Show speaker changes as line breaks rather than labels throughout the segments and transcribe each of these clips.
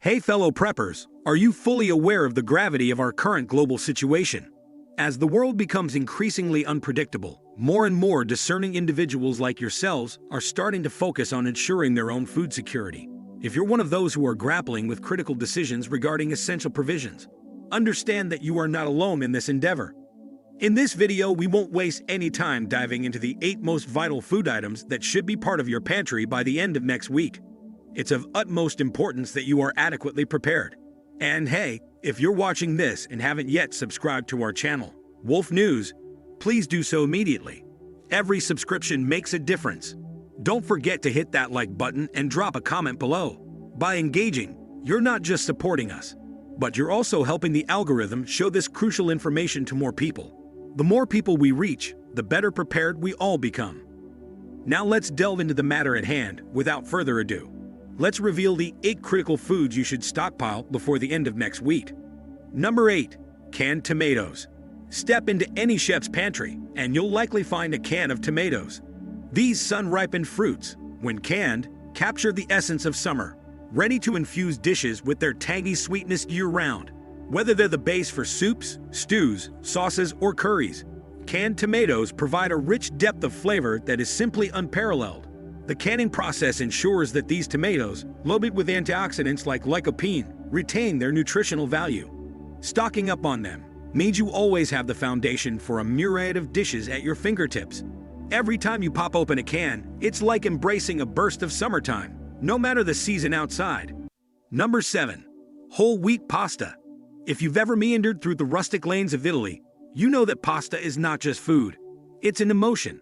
Hey fellow preppers, are you fully aware of the gravity of our current global situation? As the world becomes increasingly unpredictable, more and more discerning individuals like yourselves are starting to focus on ensuring their own food security. If you're one of those who are grappling with critical decisions regarding essential provisions, understand that you are not alone in this endeavor. In this video, we won't waste any time diving into the 8 most vital food items that should be part of your pantry by the end of next week. It's of utmost importance that you are adequately prepared. And hey, if you're watching this and haven't yet subscribed to our channel, Wolf News, please do so immediately. Every subscription makes a difference. Don't forget to hit that like button and drop a comment below. By engaging, you're not just supporting us, but you're also helping the algorithm show this crucial information to more people. The more people we reach, the better prepared we all become. Now let's delve into the matter at hand without further ado. Let's reveal the 8 critical foods you should stockpile before the end of next week. Number 8. Canned tomatoes. Step into any chef's pantry, and you'll likely find a can of tomatoes. These sun-ripened fruits, when canned, capture the essence of summer, ready to infuse dishes with their tangy sweetness year-round. Whether they're the base for soups, stews, sauces, or curries, canned tomatoes provide a rich depth of flavor that is simply unparalleled. The canning process ensures that these tomatoes, loaded with antioxidants like lycopene, retain their nutritional value. Stocking up on them means you always have the foundation for a myriad of dishes at your fingertips. Every time you pop open a can, it's like embracing a burst of summertime, no matter the season outside. Number 7. Whole wheat pasta. If you've ever meandered through the rustic lanes of Italy, you know that pasta is not just food, it's an emotion.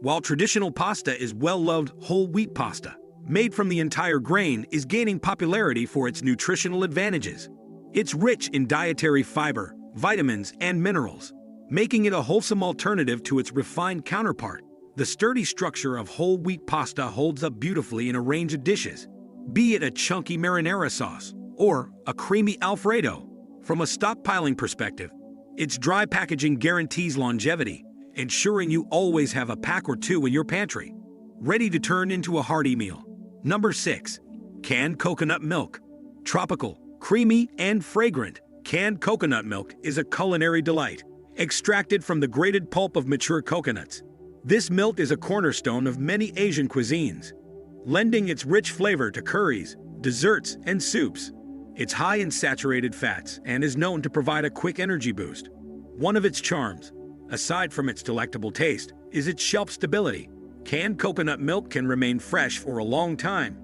While traditional pasta is well-loved, whole wheat pasta, made from the entire grain, is gaining popularity for its nutritional advantages. It's rich in dietary fiber, vitamins, and minerals, making it a wholesome alternative to its refined counterpart. The sturdy structure of whole wheat pasta holds up beautifully in a range of dishes, be it a chunky marinara sauce or a creamy Alfredo. From a stockpiling perspective, its dry packaging guarantees longevity, ensuring you always have a pack or two in your pantry, ready to turn into a hearty meal. Number 6. Canned coconut milk. Tropical, creamy, and fragrant, canned coconut milk is a culinary delight, extracted from the grated pulp of mature coconuts. This milk is a cornerstone of many Asian cuisines, lending its rich flavor to curries, desserts, and soups. It's high in saturated fats and is known to provide a quick energy boost. One of its charms, aside from its delectable taste, is its shelf stability. Canned coconut milk can remain fresh for a long time,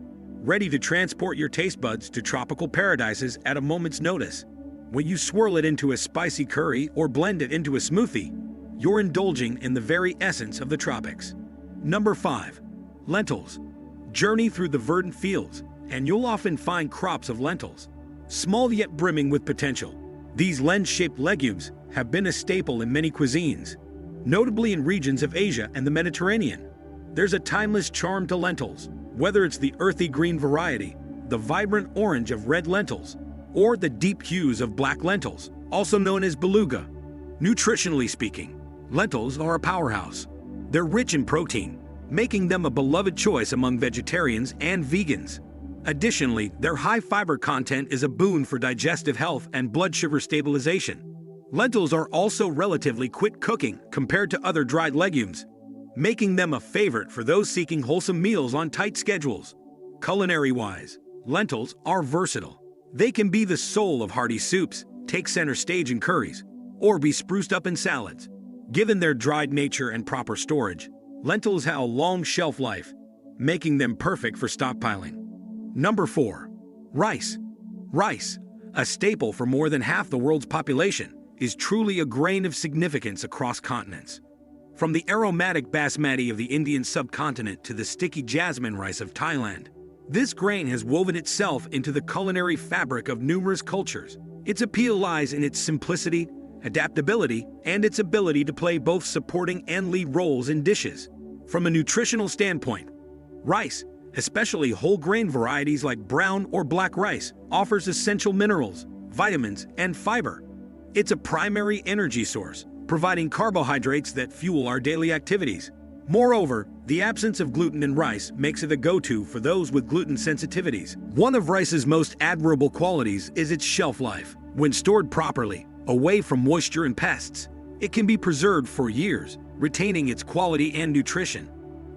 ready to transport your taste buds to tropical paradises at a moment's notice. When you swirl it into a spicy curry or blend it into a smoothie, you're indulging in the very essence of the tropics. Number 5. Lentils. Journey through the verdant fields, and you'll often find crops of lentils. Small yet brimming with potential, these lens-shaped legumes have been a staple in many cuisines, notably in regions of Asia and the Mediterranean. There's a timeless charm to lentils, whether it's the earthy green variety, the vibrant orange of red lentils, or the deep hues of black lentils, also known as beluga. Nutritionally speaking, lentils are a powerhouse. They're rich in protein, making them a beloved choice among vegetarians and vegans. Additionally, their high fiber content is a boon for digestive health and blood sugar stabilization. Lentils are also relatively quick cooking compared to other dried legumes, making them a favorite for those seeking wholesome meals on tight schedules. Culinary-wise, lentils are versatile. They can be the soul of hearty soups, take center stage in curries, or be spruced up in salads. Given their dried nature and proper storage, lentils have a long shelf life, making them perfect for stockpiling. Number 4. Rice. Rice, a staple for more than half the world's population, is truly a grain of significance across continents. From the aromatic basmati of the Indian subcontinent to the sticky jasmine rice of Thailand, this grain has woven itself into the culinary fabric of numerous cultures. Its appeal lies in its simplicity, adaptability, and its ability to play both supporting and lead roles in dishes. From a nutritional standpoint, rice, especially whole grain varieties like brown or black rice, offers essential minerals, vitamins, and fiber. It's a primary energy source, providing carbohydrates that fuel our daily activities, Moreover, the absence of gluten in rice makes it a go-to for those with gluten sensitivities. One of rice's most admirable qualities is its shelf life. When stored properly, away from moisture and pests, it can be preserved for years, retaining its quality and nutrition.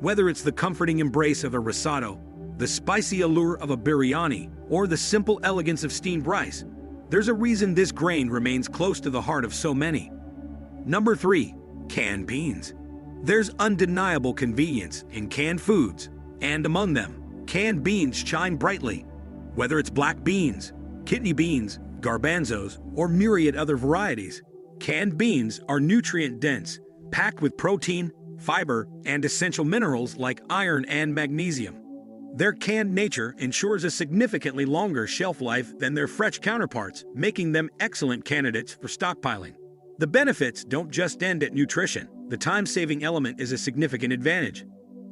Whether it's the comforting embrace of a risotto, the spicy allure of a biryani, or the simple elegance of steamed rice, there's a reason this grain remains close to the heart of so many. Number 3. Canned beans. There's undeniable convenience in canned foods, and among them, canned beans shine brightly. Whether it's black beans, kidney beans, garbanzos, or myriad other varieties, canned beans are nutrient-dense, packed with protein, fiber, and essential minerals like iron and magnesium. Their canned nature ensures a significantly longer shelf life than their fresh counterparts, making them excellent candidates for stockpiling. The benefits don't just end at nutrition. The time-saving element is a significant advantage.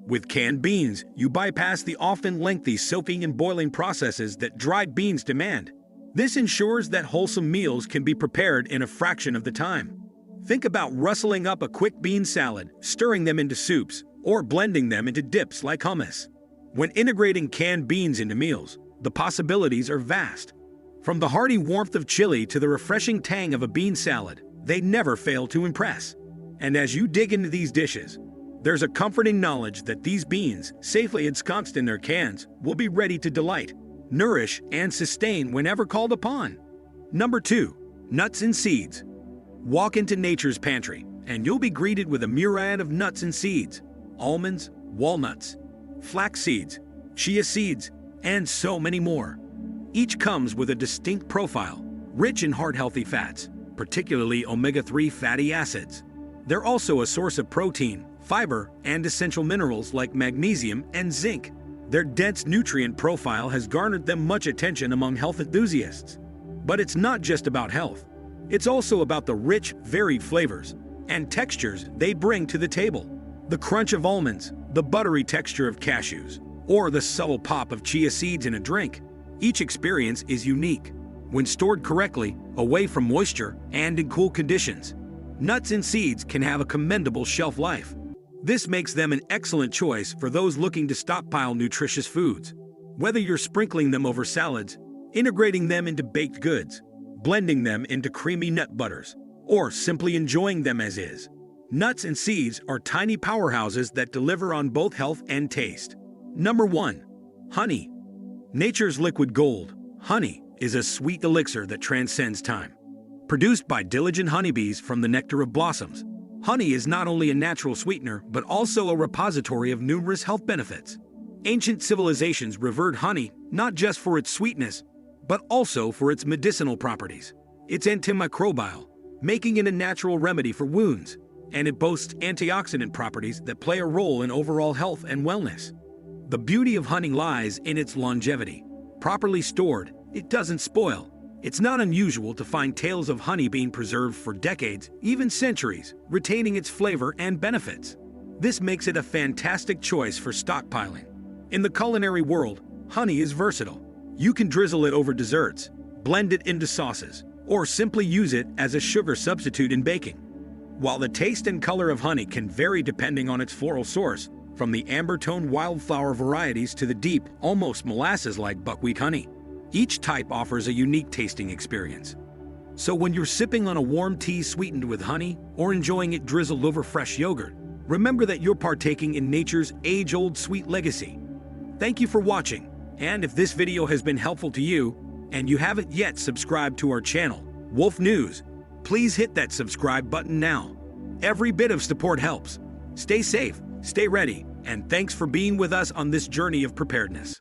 With canned beans, you bypass the often lengthy soaking and boiling processes that dried beans demand. This ensures that wholesome meals can be prepared in a fraction of the time. Think about rustling up a quick bean salad, stirring them into soups, or blending them into dips like hummus. When integrating canned beans into meals, the possibilities are vast. From the hearty warmth of chili to the refreshing tang of a bean salad, they never fail to impress. And as you dig into these dishes, there's a comforting knowledge that these beans, safely ensconced in their cans, will be ready to delight, nourish, and sustain whenever called upon. Number 2. Nuts and seeds. Walk into nature's pantry, and you'll be greeted with a myriad of nuts and seeds: almonds, walnuts, flax seeds, chia seeds, and so many more. Each comes with a distinct profile, rich in heart-healthy fats, particularly omega-3 fatty acids. They're also a source of protein, fiber, and essential minerals like magnesium and zinc. Their dense nutrient profile has garnered them much attention among health enthusiasts. But it's not just about health. It's also about the rich, varied flavors and textures they bring to the table. The crunch of almonds, the buttery texture of cashews, or the subtle pop of chia seeds in a drink. Each experience is unique. When stored correctly, away from moisture, and in cool conditions, nuts and seeds can have a commendable shelf life. This makes them an excellent choice for those looking to stockpile nutritious foods. Whether you're sprinkling them over salads, integrating them into baked goods, blending them into creamy nut butters, or simply enjoying them as is, nuts and seeds are tiny powerhouses that deliver on both health and taste. Number 1. Honey. Nature's liquid gold, honey, is a sweet elixir that transcends time. Produced by diligent honeybees from the nectar of blossoms, honey is not only a natural sweetener but also a repository of numerous health benefits. Ancient civilizations revered honey not just for its sweetness, but also for its medicinal properties. It's antimicrobial, making it a natural remedy for wounds, and it boasts antioxidant properties that play a role in overall health and wellness. The beauty of honey lies in its longevity. Properly stored, it doesn't spoil. It's not unusual to find tales of honey being preserved for decades, even centuries, retaining its flavor and benefits. This makes it a fantastic choice for stockpiling. In the culinary world, honey is versatile. You can drizzle it over desserts, blend it into sauces, or simply use it as a sugar substitute in baking. While the taste and color of honey can vary depending on its floral source, from the amber-toned wildflower varieties to the deep, almost molasses-like buckwheat honey, each type offers a unique tasting experience. So when you're sipping on a warm tea sweetened with honey or enjoying it drizzled over fresh yogurt, remember that you're partaking in nature's age-old sweet legacy. Thank you for watching, and if this video has been helpful to you and you haven't yet subscribed to our channel, Wolf News, please hit that subscribe button now. Every bit of support helps. Stay safe, stay ready, and thanks for being with us on this journey of preparedness.